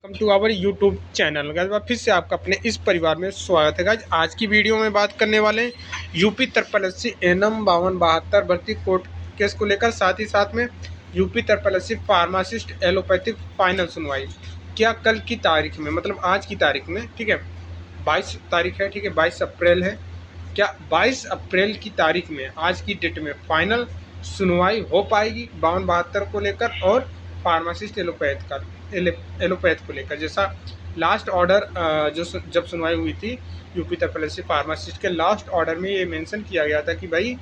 Welcome to our YouTube channel. Guys फिर से आपका अपने इस परिवार में स्वागत है। गाइस आज की वीडियो में बात करने वाले हैं यूपी 380 एनएम 5272 भर्ती कोर्ट केस को लेकर, साथ ही साथ में यूपी 380 फार्मासिस्ट एलोपैथिक फाइनल सुनवाई क्या कल की तारीख में, मतलब आज की तारीख में, ठीक है 22 तारीख है, ठीक है 22 अप्रैल है, क्या 22 अप्रैल की तारीख में आज की डेट में फाइनल सुनवाई हो पाएगी 5272 को लेकर और फार्मासिस्ट एलोपैथ को लेकर। जैसा लास्ट ऑर्डर जो जब सुनवाई हुई थी यूपी 380 फार्मासिस्ट के लास्ट ऑर्डर में ये मेंशन किया गया था कि भाई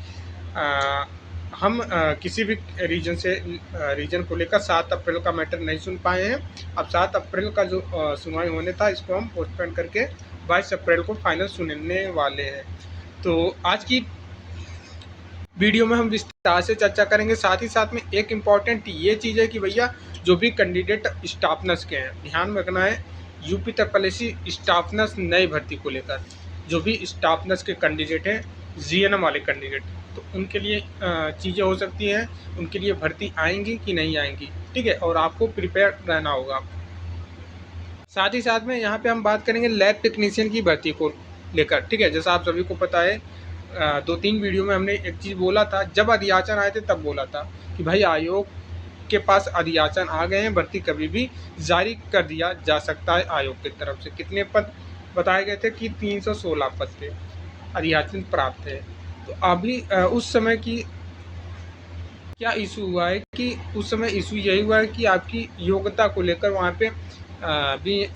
हम किसी भी रीजन को लेकर 7 अप्रैल का मैटर नहीं सुन पाए हैं। अब 7 अप्रैल का जो सुनवाई होने था इसको हम पोस्टपोन करके 22 अप्रैल को फाइनल सुनने वाले हैं। तो आज की वीडियो में हम विस्तार से चर्चा करेंगे। साथ ही साथ में एक इम्पॉर्टेंट ये चीज़ है कि भैया जो भी कैंडिडेट स्टाफ नर्स के हैं, ध्यान में रखना है यूपी 380 स्टाफ नर्स नई भर्ती को लेकर जो भी स्टाफ नर्स के कैंडिडेट हैं, जीएनएम वाले कैंडिडेट, तो उनके लिए चीज़ें हो सकती हैं, उनके लिए भर्ती आएंगी कि नहीं आएंगी, ठीक है, और आपको प्रिपेयर रहना होगा। साथ ही साथ में यहाँ पे हम बात करेंगे लैब टेक्नीशियन की भर्ती को लेकर, ठीक है। जैसा आप सभी को पता है 2-3 वीडियो में हमने एक चीज़ बोला था, जब अधियाचन आए थे तब बोला था कि भाई आयोग के पास अधियाचन आ गए हैं, भर्ती कभी भी जारी कर दिया जा सकता है आयोग की तरफ से। कितने पद बताए गए थे कि 316 पद थे, अधियाचन प्राप्त है। तो अभी उस समय की क्या इशू हुआ है कि उस समय इशू यही हुआ है कि आपकी योग्यता को लेकर वहाँ पे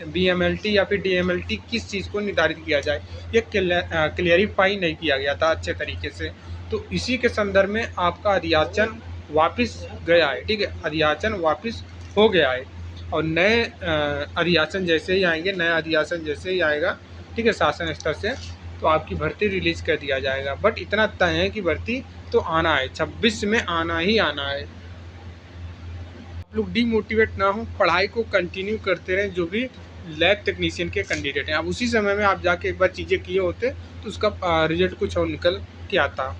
BMLT या फिर DMLT किस चीज़ को निर्धारित किया जाए, ये क्लियरिफाई नहीं किया गया था अच्छे तरीके से। तो इसी के संदर्भ में आपका अधियाचन वापस गया है, ठीक है, अधियाचन वापस हो गया है और नए अधियाचन जैसे ही आएंगे, नया अधियाचन जैसे ही आएगा, ठीक है, शासन स्तर से, तो आपकी भर्ती रिलीज कर दिया जाएगा। बट इतना तय है कि भर्ती तो आना है, 26 में आना ही आना है। आप लोग डीमोटिवेट ना हो, पढ़ाई को कंटिन्यू करते रहें। जो भी लैब टेक्नीशियन के कैंडिडेट हैं, अब उसी समय में आप जाके एक बार चीज़ें किए होते तो उसका रिजल्ट कुछ और निकल के आता।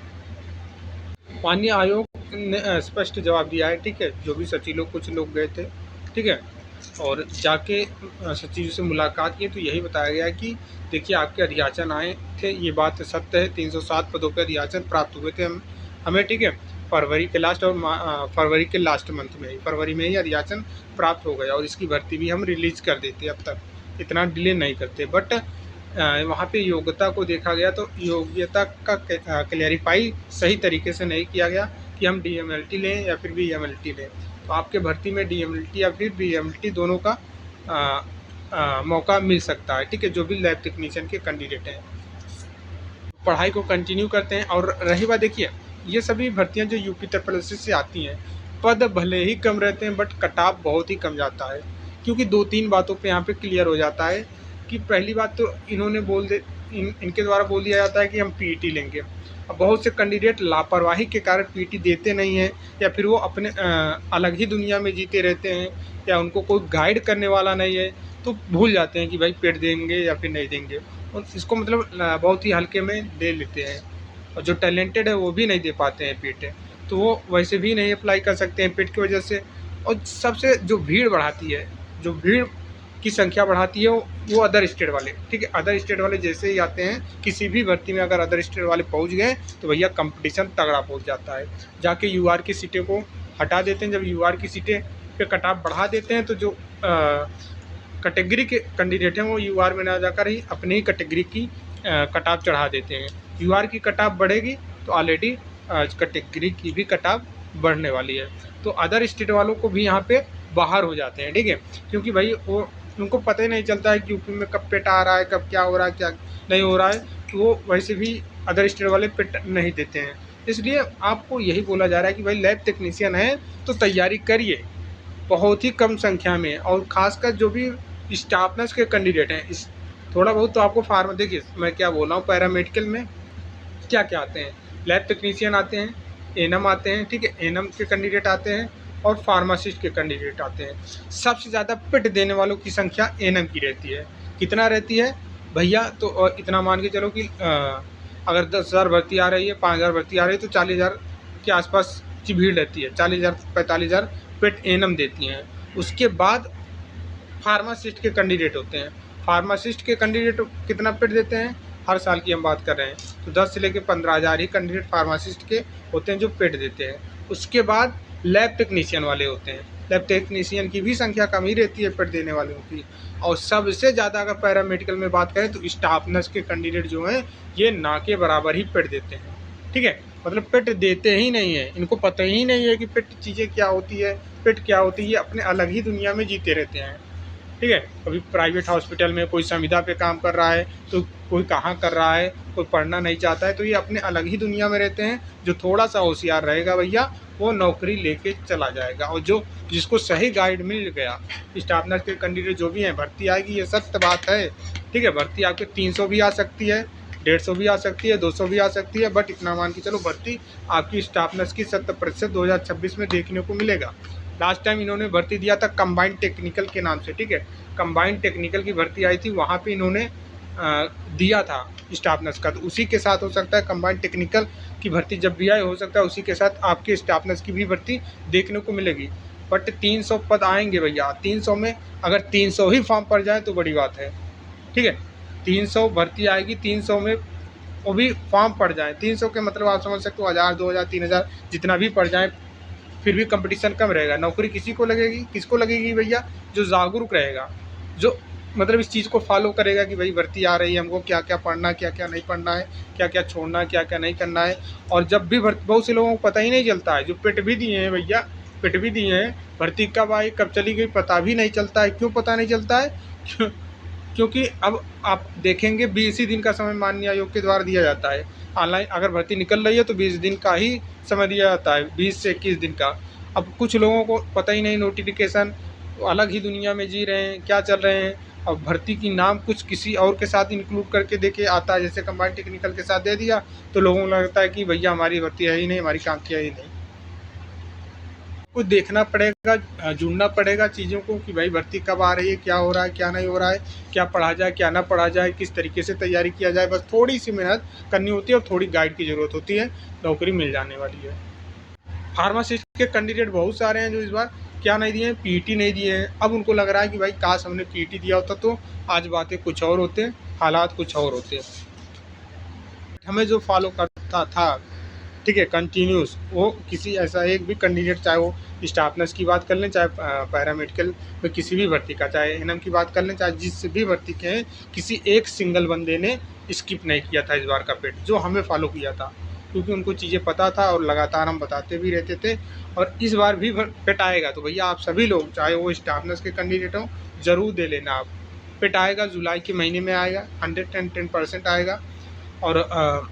माननीय आयोग ने स्पष्ट जवाब दिया है, ठीक है, जो भी सचिव लोग, कुछ लोग गए थे, ठीक है, और जाके सचिव से मुलाकात की तो यही बताया गया कि देखिए आपके अधियाचन आए थे, ये बात सत्य है, 307 पदों पे अधियाचन प्राप्त हुए थे हमें, ठीक है, फरवरी के लास्ट और फरवरी के लास्ट मंथ में ही, फरवरी में ही अधियाचन प्राप्त हो गया और इसकी भर्ती भी हम रिलीज कर देते, अब तक इतना डिले नहीं करते। बट वहाँ पे योग्यता को देखा गया तो योग्यता का क्लैरिफाई सही तरीके से नहीं किया गया कि हम DMLT लें या फिर BMLT लें। तो आपके भर्ती में DMLT या फिर BMLT दोनों का मौका मिल सकता है, ठीक है, जो भी लैब टेक्नीशियन के कैंडिडेट हैं। पढ़ाई को कंटिन्यू करते हैं। और रही बात, देखिए ये सभी भर्तियां जो यूपी 380 से आती हैं, पद भले ही कम रहते हैं बट कटाव बहुत ही कम जाता है, क्योंकि 2-3 बातों पे यहाँ पे क्लियर हो जाता है कि पहली बात तो इन्होंने इनके द्वारा बोल दिया जाता है कि हम PET लेंगे। अब बहुत से कैंडिडेट लापरवाही के कारण PET देते नहीं हैं, या फिर वो अपने अलग ही दुनिया में जीते रहते हैं, या उनको कोई गाइड करने वाला नहीं है, तो भूल जाते हैं कि भाई पेट देंगे या फिर नहीं देंगे, और इसको मतलब बहुत ही हल्के में ले लेते हैं। और जो टैलेंटेड है वो भी नहीं दे पाते हैं पेट, तो वो वैसे भी नहीं अप्लाई कर सकते हैं पेट की वजह से। और सबसे जो भीड़ बढ़ाती है, जो भीड़ की संख्या बढ़ाती है वो अदर स्टेट वाले, ठीक है, अदर स्टेट वाले जैसे ही आते हैं किसी भी भर्ती में, अगर अदर स्टेट वाले पहुंच गए तो भैया कंपटीशन तगड़ा पहुंच जाता है। जाके UR की सीटें को हटा देते हैं। जब UR की सीटें पे कटाव बढ़ा देते हैं तो जो कैटेगरी के कैंडिडेट हैं वो UR में ना जाकर ही अपनी ही कैटेगरी की कटाव चढ़ा देते हैं। UR की कटाव बढ़ेगी तो ऑलरेडी कैटेगरी की भी कटाव बढ़ने वाली है, तो अदर स्टेट वालों को भी यहाँ पे बाहर हो जाते हैं, ठीक है, क्योंकि भाई वो उनको पता ही नहीं चलता है कि यूपी में कब पेट आ रहा है, कब क्या हो रहा है, क्या नहीं हो रहा है, तो वो वैसे भी अदर स्टेट वाले पेट नहीं देते हैं। इसलिए आपको यही बोला जा रहा है कि भाई लैब टेक्नीशियन है तो तैयारी करिए बहुत ही कम संख्या में, और ख़ासकर जो भी स्टाफ नर्स के कैंडिडेट हैं, इस थोड़ा बहुत तो आपको फार्मा, देखिए मैं क्या बोल रहा हूँ, पैरामेडिकल में क्या क्या आते हैं, लैब टेक्नीशियन आते हैं, एनएम आते हैं, ठीक है, एनएम के कैंडिडेट आते हैं और फार्मासिस्ट के कैंडिडेट आते हैं। सबसे ज़्यादा पिट देने वालों की संख्या एनएम की रहती है। कितना रहती है भैया, तो इतना मान के चलो कि अगर 10,000 भर्ती आ रही है, 5,000 भर्ती आ रही है, तो 40,000 के आसपास की भीड़ रहती है। 40,000 45,000 पिट एनएम देती हैं। उसके बाद फार्मासिस्ट के कैंडिडेट होते हैं। फार्मासिस्ट के कैंडिडेट कितना पेट देते हैं, हर साल की हम बात कर रहे हैं, तो 10 से लेकर 15,000 ही कैंडिडेट फार्मासिस्ट के होते हैं जो पेट देते हैं। उसके बाद लैब टेक्नीशियन वाले होते हैं। लैब टेक्नीशियन की भी संख्या कम ही रहती है पेट देने वालों की। और सबसे ज़्यादा अगर पैरामेडिकल में बात करें तो स्टाफ नर्स के कैंडिडेट जो हैं ये ना के बराबर ही पेट देते हैं। ठीक है, मतलब पेट देते ही नहीं है, इनको पता ही नहीं है कि पेट चीज़ें क्या होती है, पेट क्या होती है, ये अपने अलग ही दुनिया में जीते रहते हैं। ठीक है, कभी प्राइवेट हॉस्पिटल में कोई संविदा पे काम कर रहा है तो कोई कहाँ कर रहा है, कोई पढ़ना नहीं चाहता है, तो ये अपने अलग ही दुनिया में रहते हैं। जो थोड़ा सा होशियार रहेगा भैया वो नौकरी लेके चला जाएगा, और जो जिसको सही गाइड मिल गया, स्टाफ नर्स के कैंडिडेट जो भी हैं, भर्ती आएगी, ये सत्य बात है। ठीक है, भर्ती आपके 300 भी आ सकती है, 150 भी आ सकती है, 200 भी आ सकती है, बट इतना मान के चलो भर्ती आपकी स्टाफ नर्स की 70% 2026 में देखने को मिलेगा। लास्ट टाइम इन्होंने भर्ती दिया था कंबाइंड टेक्निकल के नाम से। ठीक है, कंबाइंड टेक्निकल की भर्ती आई थी, वहाँ पे इन्होंने दिया था स्टाफ नर्स का, तो उसी के साथ हो सकता है कंबाइंड टेक्निकल की भर्ती जब भी आए, हो सकता है उसी के साथ आपके स्टाफ नर्स की भी भर्ती देखने को मिलेगी। बट 300 पद आएंगे भैया, 300 में अगर 300 ही फॉर्म पड़ जाए तो बड़ी बात है। ठीक है, 300 भर्ती आएगी, 300 में वो भी फॉर्म पड़ जाए, 300 के मतलब आप समझ सकते हो 1000, 2000, 3000 जितना भी पड़ जाए, फिर भी कंपटीशन कम रहेगा। नौकरी किसी को लगेगी, किसको लगेगी भैया, जो जागरूक रहेगा, जो मतलब इस चीज़ को फॉलो करेगा कि भाई भर्ती आ रही है, हमको क्या क्या पढ़ना है, क्या क्या नहीं पढ़ना है, क्या क्या छोड़ना है, क्या क्या नहीं करना है। और जब भी भर्ती, बहुत से लोगों को पता ही नहीं चलता है, जो पेट भी दिए हैं भैया, पेट भी दिए हैं, भर्ती कब आई कब चली गई पता भी नहीं चलता है। क्यों पता नहीं चलता है? क्योंकि अब आप देखेंगे 20 ही दिन का समय माननीय आयोग के द्वारा दिया जाता है। ऑनलाइन अगर भर्ती निकल रही है तो 20 दिन का ही समय दिया जाता है, 20 से 21 दिन का। अब कुछ लोगों को पता ही नहीं, नोटिफिकेशन अलग ही दुनिया में जी रहे हैं, क्या चल रहे हैं, और भर्ती की नाम कुछ किसी और के साथ इंक्लूड करके देके आता है, जैसे कंबाइंड टेक्निकल के साथ दे दिया, तो लोगों को लगता है कि भैया हमारी भर्ती है ही नहीं, हमारी काम की है ही नहीं। कुछ देखना पड़ेगा, जुड़ना पड़ेगा चीज़ों को कि भाई भर्ती कब आ रही है, क्या हो रहा है, क्या नहीं हो रहा है, क्या पढ़ा जाए, क्या ना पढ़ा जाए, किस तरीके से तैयारी किया जाए। बस थोड़ी सी मेहनत करनी होती है और थोड़ी गाइड की ज़रूरत होती है, नौकरी मिल जाने वाली है। फार्मासिस्ट के कैंडिडेट बहुत सारे हैं जो इस बार क्या नहीं दिए हैं, पीईटी नहीं दिए हैं। अब उनको लग रहा है कि भाई काश हमने पीईटी दिया होता तो आज बातें कुछ और होते, हालात कुछ और होते। हमें जो फॉलो करता था, ठीक है, कंटिन्यूस, वो किसी ऐसा एक भी कैंडिडेट, चाहे वो स्टाफ नर्स की बात कर लें, चाहे पैरामेडिकल में किसी भी भर्ती का, चाहे एनएम की बात कर लें, चाहे जिस भी भर्ती के हैं, किसी एक सिंगल बंदे ने स्किप नहीं किया था इस बार का पेट, जो हमें फॉलो किया था, क्योंकि उनको चीज़ें पता था और लगातार हम बताते भी रहते थे। और इस बार भी पेट आएगा तो भैया आप सभी लोग, चाहे वो स्टाफ नर्स के कैंडिडेट हों, ज़रूर दे लेना आप। पेट आएगा, जुलाई के महीने में आएगा, 110% आएगा, और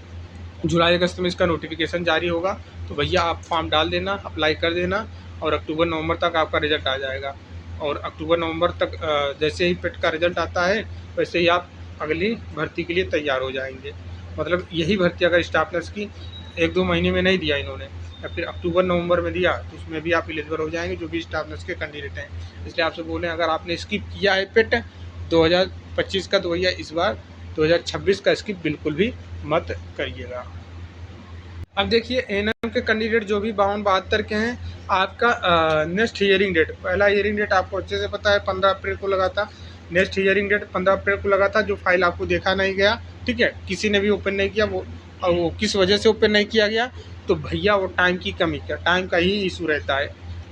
जुलाई अगस्त में इसका नोटिफिकेशन जारी होगा। तो भैया आप फॉर्म डाल देना, अप्लाई कर देना, और अक्टूबर नवंबर तक आपका रिजल्ट आ जाएगा। और अक्टूबर नवंबर तक जैसे ही पेट का रिजल्ट आता है वैसे ही आप अगली भर्ती के लिए तैयार हो जाएंगे। मतलब यही भर्ती अगर स्टाफ नर्स की 1-2 महीने में नहीं दिया इन्होंने, या फिर अक्टूबर नवंबर में दिया, तो उसमें भी आप एलिजिबल हो जाएंगे, जो भी स्टाफ नर्स के कैंडिडेट हैं। इसलिए आपसे बोलें, अगर आपने स्किप किया है पेट 2025 का, तो भैया इस बार 2026 का स्किप बिल्कुल भी मत करिएगा। अब देखिए एएनएम के कैंडिडेट जो भी 52-72 के हैं, आपका नेक्स्ट हियरिंग डेट, पहला हियरिंग डेट आपको अच्छे से पता है 15 अप्रैल को लगा था। नेक्स्ट हियरिंग डेट 15 अप्रैल को लगा था, जो फाइल आपको देखा नहीं गया, ठीक है, किसी ने भी ओपन नहीं किया, वो किस वजह से ओपन नहीं किया गया, तो भैया वो टाइम की कमी का, टाइम का ही इशू रहता है।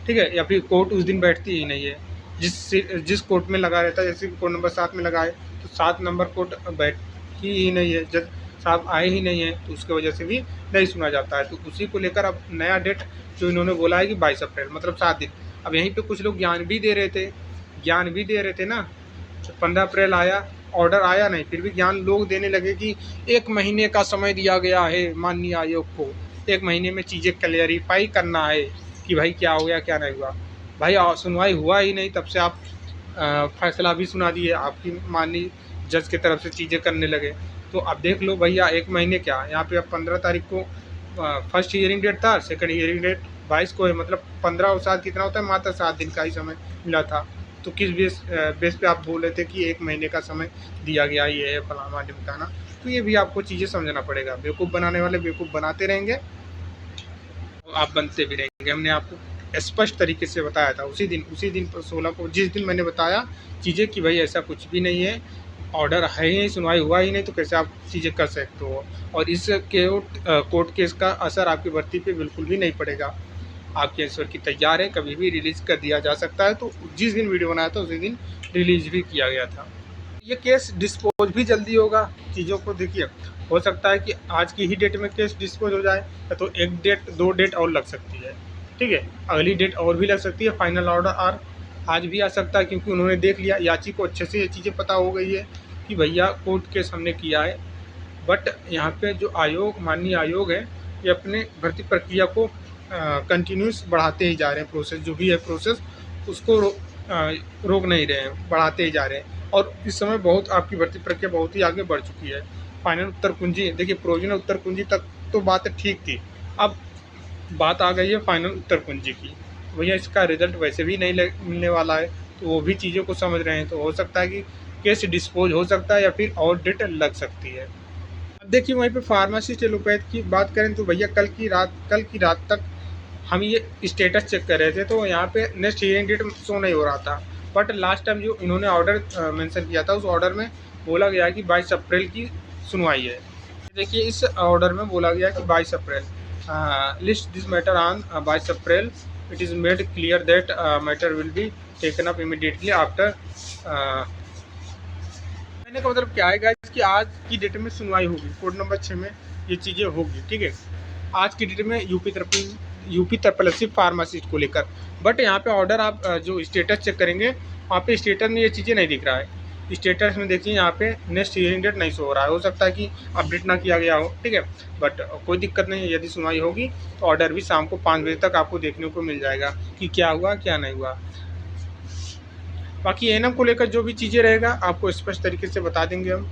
ठीक है, या फिर कोर्ट उस दिन बैठती ही नहीं है, जिस कोर्ट में लगा रहता है, जैसे कोर्ट नंबर 7 में लगा है तो 7 नंबर कोर्ट बैठती ही नहीं है, जज साहब आए ही नहीं है, तो उसके वजह से भी नहीं सुना जाता है। तो उसी को लेकर अब नया डेट जो इन्होंने बोला है कि 22 अप्रैल, मतलब 7 दिन। अब यहीं पे कुछ लोग ज्ञान भी दे रहे थे ना, 15 अप्रैल आया, ऑर्डर आया नहीं, फिर भी ज्ञान लोग देने लगे कि 1 महीने का समय दिया गया है माननीय आयोग को, 1 महीने में चीज़ें क्लियरिफाई करना है कि भाई क्या हो गया क्या नहीं हुआ। भाई सुनवाई हुआ ही नहीं, तब से आप फैसला भी सुना दिए, आपकी माननीय जज की तरफ से चीज़ें करने लगे। तो अब देख लो भैया, 1 महीने क्या, यहाँ पे अब 15 तारीख को फर्स्ट हियरिंग डेट था, सेकंड हियरिंग डेट 22 को है, मतलब 15 और 7 कितना होता है, मात्र 7 दिन का ही समय मिला था। तो किस बेस पे आप बोल रहे थे कि 1 महीने का समय दिया गया, ये है फलाना ढिमकाना। तो ये भी आपको चीज़ें समझना पड़ेगा, बेवकूफ़ बनाने वाले बेवकूफ़ बनाते रहेंगे, आप बनते भी रहेंगे। हमने आपको स्पष्ट तरीके से बताया था उसी दिन 16 को, जिस दिन मैंने बताया चीज़ें कि भाई ऐसा कुछ भी नहीं है, ऑर्डर है ही नहीं, सुनवाई हुआ ही नहीं, तो कैसे आप चीज़ें कर सकते हो। और इस कोर्ट केस का असर आपकी भर्ती पे बिल्कुल भी नहीं पड़ेगा। आपकी आंसर की तैयार है, कभी भी रिलीज़ कर दिया जा सकता है। तो जिस दिन वीडियो बनाया था उसी दिन रिलीज़ भी किया गया था। ये केस डिस्पोज भी जल्दी होगा। चीज़ों को देखिए, हो सकता है कि आज की ही डेट में केस डिस्पोज हो जाए, या तो एक डेट 2 डेट और लग सकती है, ठीक है, अगली डेट और भी लग सकती है। फाइनल ऑर्डर आज भी आ सकता है, क्योंकि उन्होंने देख लिया, याची को अच्छे से ये चीज़ें पता हो गई है कि भैया कोर्ट केस हमने किया है। बट यहाँ पे जो आयोग, माननीय आयोग है, ये अपने भर्ती प्रक्रिया को कंटिन्यूस बढ़ाते ही जा रहे हैं। प्रोसेस जो भी है प्रोसेस, उसको रोक नहीं रहे हैं, बढ़ाते ही जा रहे हैं। और इस समय बहुत आपकी भर्ती प्रक्रिया बहुत ही आगे बढ़ चुकी है। फाइनल उत्तर कुंजी, देखिए प्रोविजनल उत्तर कुंजी तक तो बात ठीक थी, अब बात आ गई है फाइनल उत्तर कुंजी की। भैया इसका रिजल्ट वैसे भी नहीं मिलने वाला है, तो वो भी चीज़ों को समझ रहे हैं। तो हो सकता है कि केस डिस्पोज हो सकता है, या फिर और डेट लग सकती है। अब देखिए वहीं पे फार्मासिस्ट एलोपैथ की बात करें तो भैया कल की रात तक हम ये स्टेटस चेक कर रहे थे, तो यहाँ पे नेक्स्ट हियरिंग डेट शो नहीं हो रहा था। बट लास्ट टाइम जो इन्होंने ऑर्डर मेंशन किया था, उस ऑर्डर में बोला गया कि 22 अप्रैल की सुनवाई है। देखिए इस ऑर्डर में बोला गया कि 22 April list this matter on 22 April, it is made clear that matter will be taken up immediately after. कहने का मतलब क्या है गाइस कि आज की डेट में सुनवाई होगी, कोड नंबर 6 में ये चीज़ें होगी, ठीक है। आज की डेट में यूपी ट्रिपल फार्मासिस्ट को लेकर। बट यहाँ पे ऑर्डर आप जो स्टेटस चेक करेंगे, वहाँ पे स्टेटस में ये चीज़ें नहीं दिख रहा है। स्टेटस में देखिए यहाँ पे नेक्स्ट हियरिंग डेट नहीं शो हो रहा है, हो सकता है कि अपडेट ना किया गया हो, ठीक है। बट कोई दिक्कत नहीं है, यदि सुनवाई होगी तो ऑर्डर भी शाम को 5 बजे तक आपको देखने को मिल जाएगा कि क्या हुआ क्या नहीं हुआ। बाकी एएनएम को लेकर जो भी चीज़ें रहेगा आपको स्पष्ट तरीके से बता देंगे हम।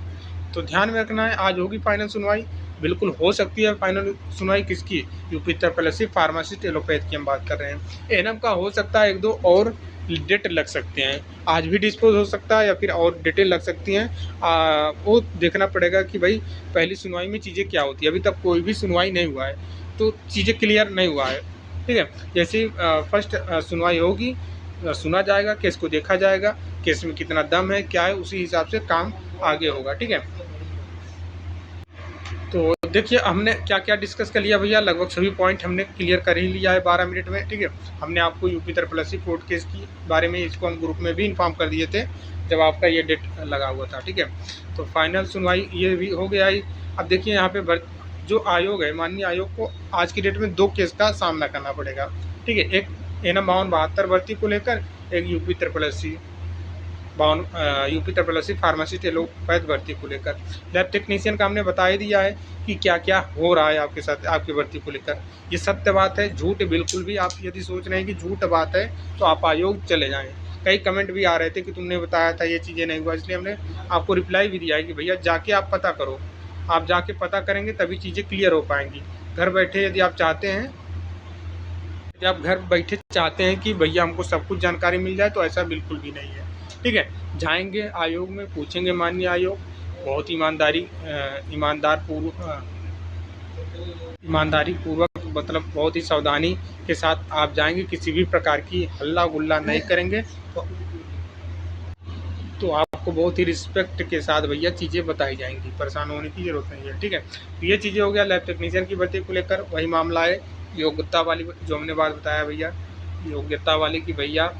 तो ध्यान में रखना है, आज होगी फाइनल सुनवाई, बिल्कुल हो सकती है फाइनल सुनवाई किसकी, यूपी ट्रिपल फार्मासिस्ट एलोपैथ की हम बात कर रहे हैं। एएनएम का हो सकता है 1-2 और डेट लग सकते हैं, आज भी डिस्पोज हो सकता है या फिर और डेटें लग सकती हैं। वो देखना पड़ेगा कि भाई पहली सुनवाई में चीज़ें क्या होती है। अभी तक कोई भी सुनवाई नहीं हुआ है, तो चीज़ें क्लियर नहीं हुआ है, ठीक है। जैसे ही फर्स्ट सुनवाई होगी, सुना जाएगा, केस को देखा जाएगा, केस में कितना दम है क्या है, उसी हिसाब से काम आगे होगा, ठीक है। तो देखिए हमने क्या क्या डिस्कस कर लिया भैया, लगभग सभी पॉइंट हमने क्लियर कर ही लिया है 12 मिनट में, ठीक है। हमने आपको यूपी ट्रिपल कोर्ट केस की बारे में, इसको हम ग्रुप में भी इन्फॉर्म कर दिए थे जब आपका ये डेट लगा हुआ था, ठीक है। तो फाइनल सुनवाई ये भी हो गया ही। अब देखिए यहाँ पे जो आयोग है, माननीय आयोग को आज की डेट में 2 केस का सामना करना पड़ेगा, ठीक है। एक एनएम 5272 भर्ती को लेकर, एक यूपी ट्रिपल फार्मासिस्ट एलोपैथ भर्ती को लेकर। लैब टेक्नीशियन का हमने बता ही दिया है कि क्या क्या हो रहा है आपके साथ, आपकी भर्ती को लेकर। ये सत्य बात है, झूठ बिल्कुल भी, आप यदि सोच रहे हैं कि झूठ बात है तो आप आयोग चले जाएं। कई कमेंट भी आ रहे थे कि तुमने बताया था ये चीज़ें नहीं हुआ, इसलिए हमने आपको रिप्लाई भी दिया है कि भैया जाके आप पता करो। आप जाके पता करेंगे तभी चीज़ें क्लियर हो पाएंगी। घर बैठे यदि आप चाहते हैं, यदि आप घर बैठे चाहते हैं कि भैया हमको सब कुछ जानकारी मिल जाए, तो ऐसा बिल्कुल भी नहीं है, ठीक है। जाएंगे आयोग में, पूछेंगे माननीय आयोग, बहुत ईमानदारी पूर्वक, मतलब बहुत ही सावधानी के साथ आप जाएंगे, किसी भी प्रकार की हल्ला गुल्ला नहीं करेंगे, तो आपको बहुत ही रिस्पेक्ट के साथ भैया चीज़ें बताई जाएंगी, परेशान होने की जरूरत नहीं है, ठीक है। तो ये चीज़ें हो गया लैब टेक्नीशियन की भर्ती को लेकर। वही मामला है योग्यता वाली, जो हमने बात बताया भैया, योग्यता वाली की भैया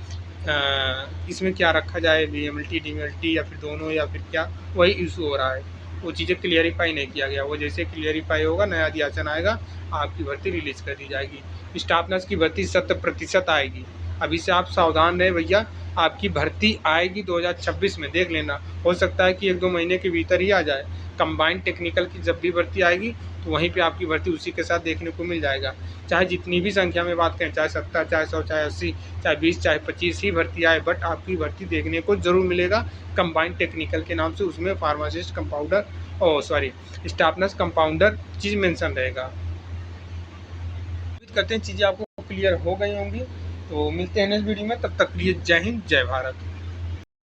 इसमें क्या रखा जाए, बीएमएलटी डीएमएलटी या फिर दोनों, या फिर क्या, वही इशू हो रहा है। वो चीज़ें क्लियरिफाई नहीं किया गया, वो जैसे क्लियरिफाई होगा, नया अधियाचन आएगा, आपकी भर्ती रिलीज़ कर दी जाएगी। स्टाफ नर्स की भर्ती 100% आएगी, अभी से आप सावधान रहे भैया, आपकी भर्ती आएगी 2026 में, देख लेना। हो सकता है कि 1-2 महीने के भीतर ही आ जाए। कंबाइंड टेक्निकल की जब भी भर्ती आएगी तो वहीं पे आपकी भर्ती उसी के साथ देखने को मिल जाएगा। चाहे जितनी भी संख्या में बात करें, चाहे 70, चाहे 100, चाहे 80, चाहे 20, चाहे 25 ही भर्ती आए, बट आपकी भर्ती देखने को जरूर मिलेगा कंबाइंड टेक्निकल के नाम से। उसमें pharmacist compounder, staff nurse compounder चीज़ मेंशन रहेगा। उम्मीद करते हैं चीज़ें आपको क्लियर हो गई होंगी। तो मिलते हैं नेक्स्ट वीडियो में, तब तक के लिए जय हिंद जय भारत।